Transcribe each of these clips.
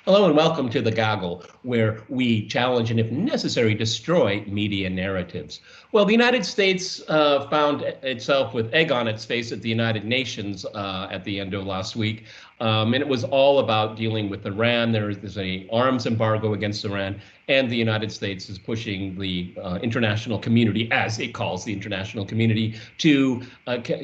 Hello and welcome to The Goggle, where we challenge and, if necessary, destroy media narratives. Well, the United States found itself with egg on its face at the United Nations at the end of last week. And it was all about dealing with Iran. There's an arms embargo against Iran, and the United States is pushing the international community, as it calls the international community, to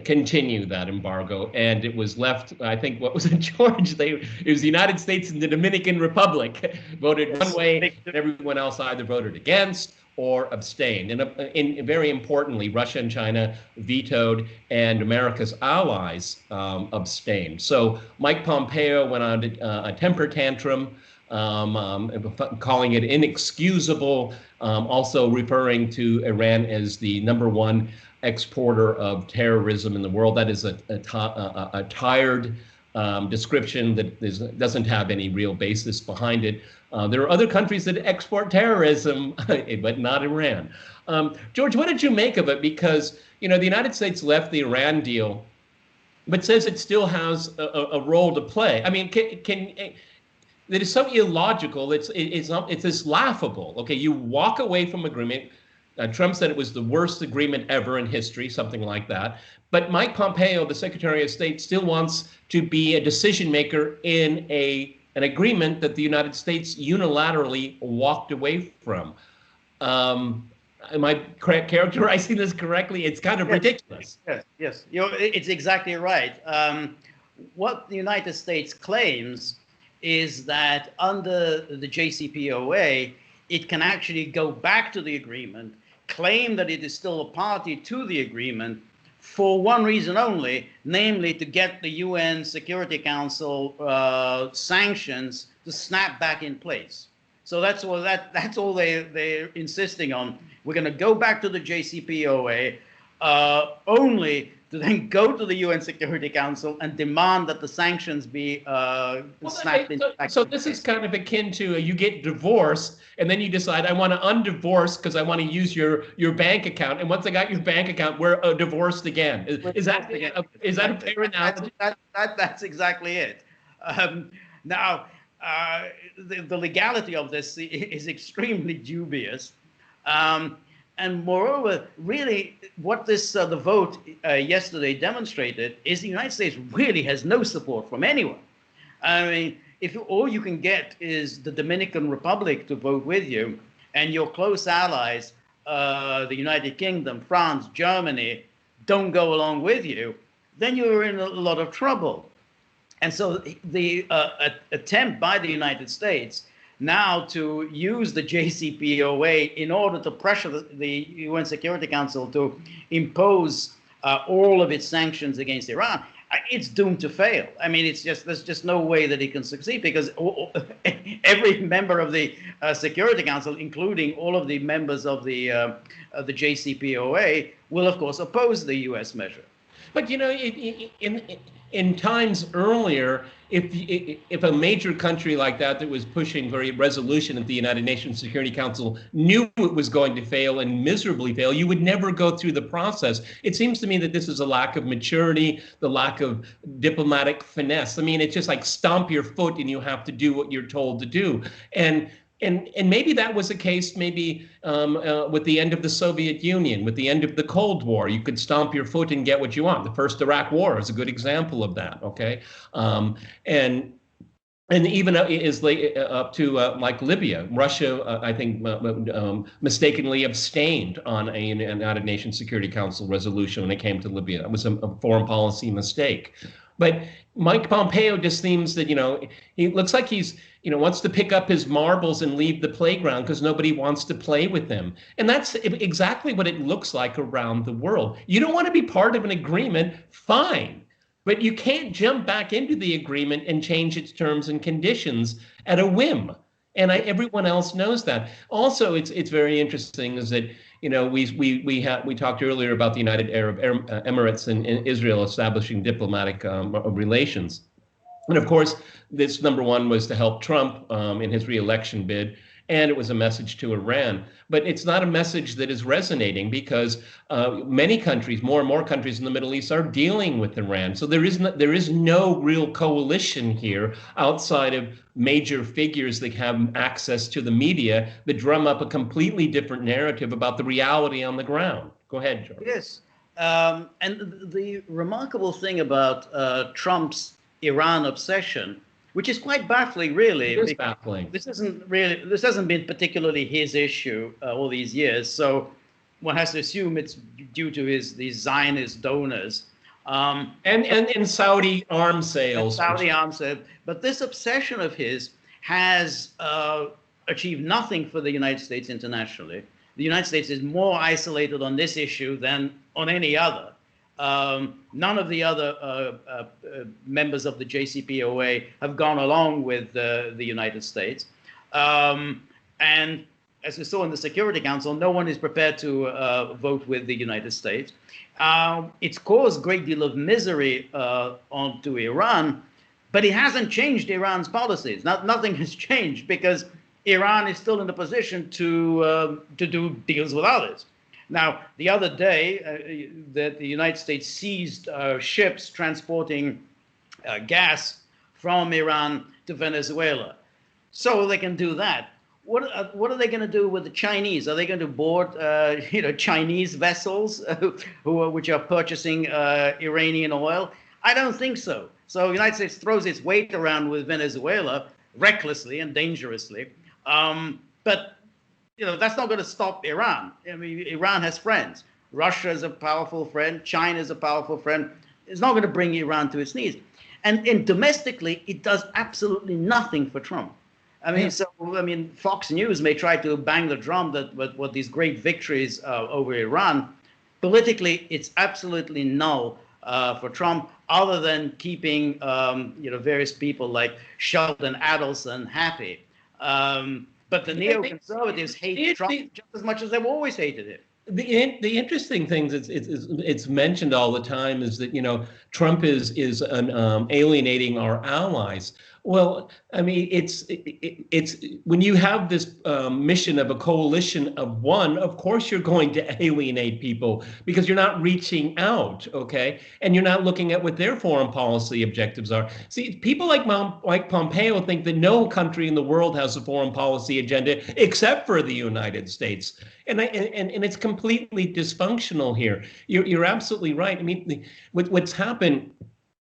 continue that embargo. And it was left, I think, what was it, George? It was the United States and the Dominican Republic voted one way, and everyone else either voted against or abstained. And very importantly, Russia and China vetoed, and America's allies abstained. So Mike Pompeo went on a temper tantrum, calling it inexcusable, also referring to Iran as the #1 exporter of terrorism in the world. That is a tired description that doesn't have any real basis behind it. There are other countries that export terrorism, but not Iran. George, what did you make of it? Because, you know, the United States left the Iran deal, but says it still has a role to play. I mean, that is so illogical. It's just laughable. Okay, you walk away from agreement. Trump said it was the worst agreement ever in history, something like that. But Mike Pompeo, the Secretary of State, still wants to be a decision maker in an agreement that the United States unilaterally walked away from. Am I characterizing this correctly? It's kind of ridiculous. Yes. It's exactly right. What the United States claims is that under the JCPOA, it can actually go back to the agreement, claim that it is still a party to the agreement for one reason only, namely to get the UN Security Council sanctions to snap back in place. So that's all they're insisting on. We're going to go back to the JCPOA only to then go to the UN Security Council and demand that the sanctions be snapped into place. So this is kind of akin to you get divorced and then you decide I want to undivorce because I want to use your bank account. And once I got your bank account, we're divorced again. Is that a fair analogy? That's exactly it. Now, the legality of this is extremely dubious. And moreover, really, what the vote yesterday demonstrated is the United States really has no support from anyone. I mean, if all you can get is the Dominican Republic to vote with you, and your close allies, the United Kingdom, France, Germany, don't go along with you, then you're in a lot of trouble. And so the attempt by the United States now to use the JCPOA in order to pressure the UN Security Council to impose all of its sanctions against Iran, it's doomed to fail. I mean, there's just no way that it can succeed, because every member of the Security Council, including all of the members of the JCPOA, will of course oppose the US measure. But you know, in times earlier, if a major country like that was pushing for a resolution at the United Nations Security Council knew it was going to fail and miserably fail, you would never go through the process. It seems to me that this is a lack of maturity, the lack of diplomatic finesse. I mean, it's just like stomp your foot and you have to do what you're told to do. And maybe that was the case maybe with the end of the Soviet Union, with the end of the Cold War. You could stomp your foot and get what you want. The first Iraq War is a good example of that, okay? And even is up to like Libya. Russia, I think, mistakenly abstained on a United Nations Security Council resolution when it came to Libya. That was a foreign policy mistake. But Mike Pompeo just seems that, he looks like he's, wants to pick up his marbles and leave the playground because nobody wants to play with him. And that's exactly what it looks like around the world. You don't want to be part of an agreement, fine. But you can't jump back into the agreement and change its terms and conditions at a whim. And everyone else knows that. Also, it's very interesting is that, we talked earlier about the United Arab Emirates and Israel establishing diplomatic relations. And of course, this #1 was to help Trump in his reelection bid. and it was a message to Iran. But it's not a message that is resonating because many countries, more and more countries in the Middle East, are dealing with Iran. So there is no real coalition here outside of major figures that have access to the media that drum up a completely different narrative about the reality on the ground. Go ahead, George. Yes. And the remarkable thing about Trump's Iran obsession, which is quite baffling, really. It is baffling. This hasn't been particularly his issue all these years. So one has to assume it's due to these Zionist donors. And Saudi arms sales. Saudi arms sales. But this obsession of his has achieved nothing for the United States internationally. The United States is more isolated on this issue than on any other. None of the other members of the JCPOA have gone along with the United States. And as we saw in the Security Council, no one is prepared to vote with the United States. It's caused a great deal of misery onto Iran, but it hasn't changed Iran's policies. Nothing has changed because Iran is still in the position to do deals with others. Now, the other day, that the United States seized ships transporting gas from Iran to Venezuela. So they can do that. What are they going to do with the Chinese? Are they going to board Chinese vessels which are purchasing Iranian oil? I don't think so. So the United States throws its weight around with Venezuela recklessly and dangerously. But that's not going to stop Iran. I mean, Iran has friends. Russia is a powerful friend. China is a powerful friend. It's not going to bring Iran to its knees. And domestically, it does absolutely nothing for Trump. I mean, Fox News may try to bang the drum that what these great victories over Iran. Politically, it's absolutely null for Trump, other than keeping various people like Sheldon Adelson happy. But the neoconservatives hate Trump just as much as they've always hated him. The interesting thing it's mentioned all the time is that Trump is alienating our allies. Well, I mean, it's when you have this mission of a coalition of one, of course you're going to alienate people because you're not reaching out, okay? And you're not looking at what their foreign policy objectives are. See, people like Mike Pompeo think that no country in the world has a foreign policy agenda except for the United States. And it's completely dysfunctional here. You're absolutely right. I mean, what's happened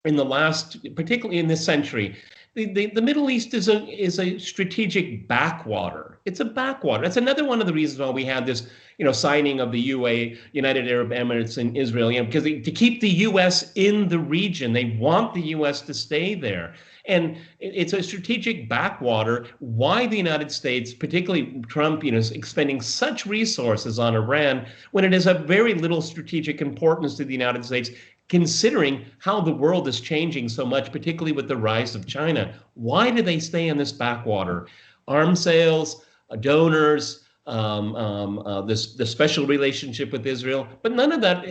in the last, particularly in this century, the Middle East is a strategic backwater. It's a backwater. That's another one of the reasons why we had this, signing of the United Arab Emirates and Israel, because to keep the U.S. in the region, they want the U.S. to stay there. And it's a strategic backwater. Why the United States, particularly Trump, is expending such resources on Iran when it is of very little strategic importance to the United States, considering how the world is changing so much, particularly with the rise of China. Why do they stay in this backwater? Arms sales, donors, the special relationship with Israel, but none of that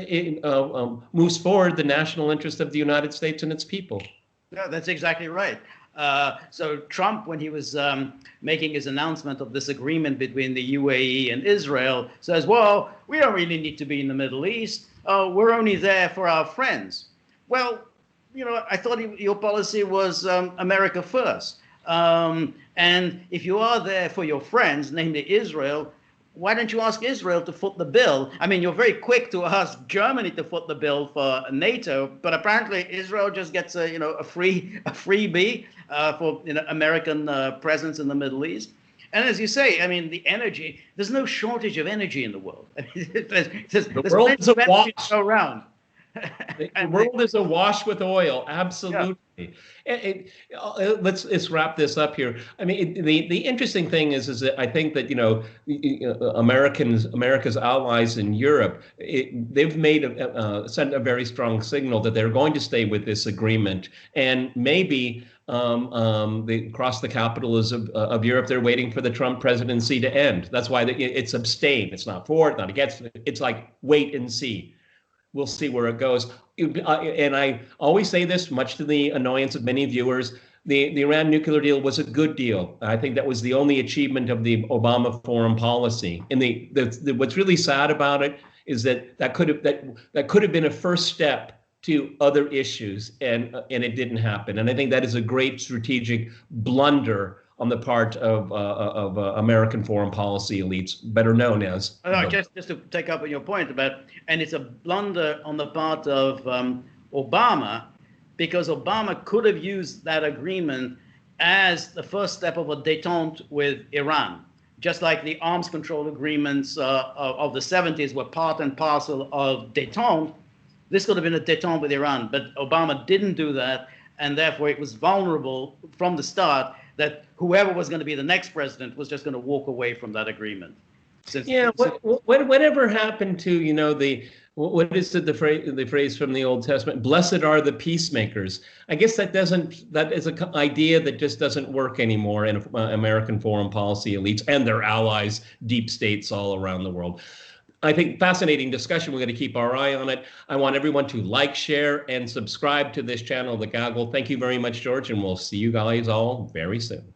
moves forward the national interest of the United States and its people. Yeah, that's exactly right. So Trump, when he was making his announcement of this agreement between the UAE and Israel, says, well, we don't really need to be in the Middle East. We're only there for our friends. Well, I thought your policy was America first. And if you are there for your friends, namely Israel, why don't you ask Israel to foot the bill? I mean, you're very quick to ask Germany to foot the bill for NATO, but apparently Israel just gets a freebie for American presence in the Middle East. And as you say, I mean, the energy, there's no shortage of energy in the world. I mean, there's world is awash. To go around. The world is awash with oil, absolutely. Yeah. Let's wrap this up here. I mean, the interesting thing is that I think that America's allies in Europe, they've sent a very strong signal that they're going to stay with this agreement, and maybe across the capitals of Europe, they're waiting for the Trump presidency to end. That's why it's abstain. It's not for it, not against it. It's like wait and see. We'll see where it goes. And I always say this, much to the annoyance of many viewers, the Iran nuclear deal was a good deal. I think that was the only achievement of the Obama foreign policy. And what's really sad about it is that could have been a first step to other issues, and it didn't happen. And I think that is a great strategic blunder on the part of American foreign policy elites, better known as. No, just to take up on your point about, and it's a blunder on the part of Obama, because Obama could have used that agreement as the first step of a détente with Iran, just like the arms control agreements of the 70s were part and parcel of détente. This could have been a détente with Iran, but Obama didn't do that, and therefore it was vulnerable from the start that whoever was going to be the next president was just going to walk away from that agreement. Whatever happened to, what is the phrase from the Old Testament? Blessed are the peacemakers. I guess that is an idea that just doesn't work anymore in American foreign policy elites and their allies, deep states all around the world. I think fascinating discussion. We're going to keep our eye on it. I want everyone to like, share, and subscribe to this channel, The Gaggle. Thank you very much, George, and we'll see you guys all very soon.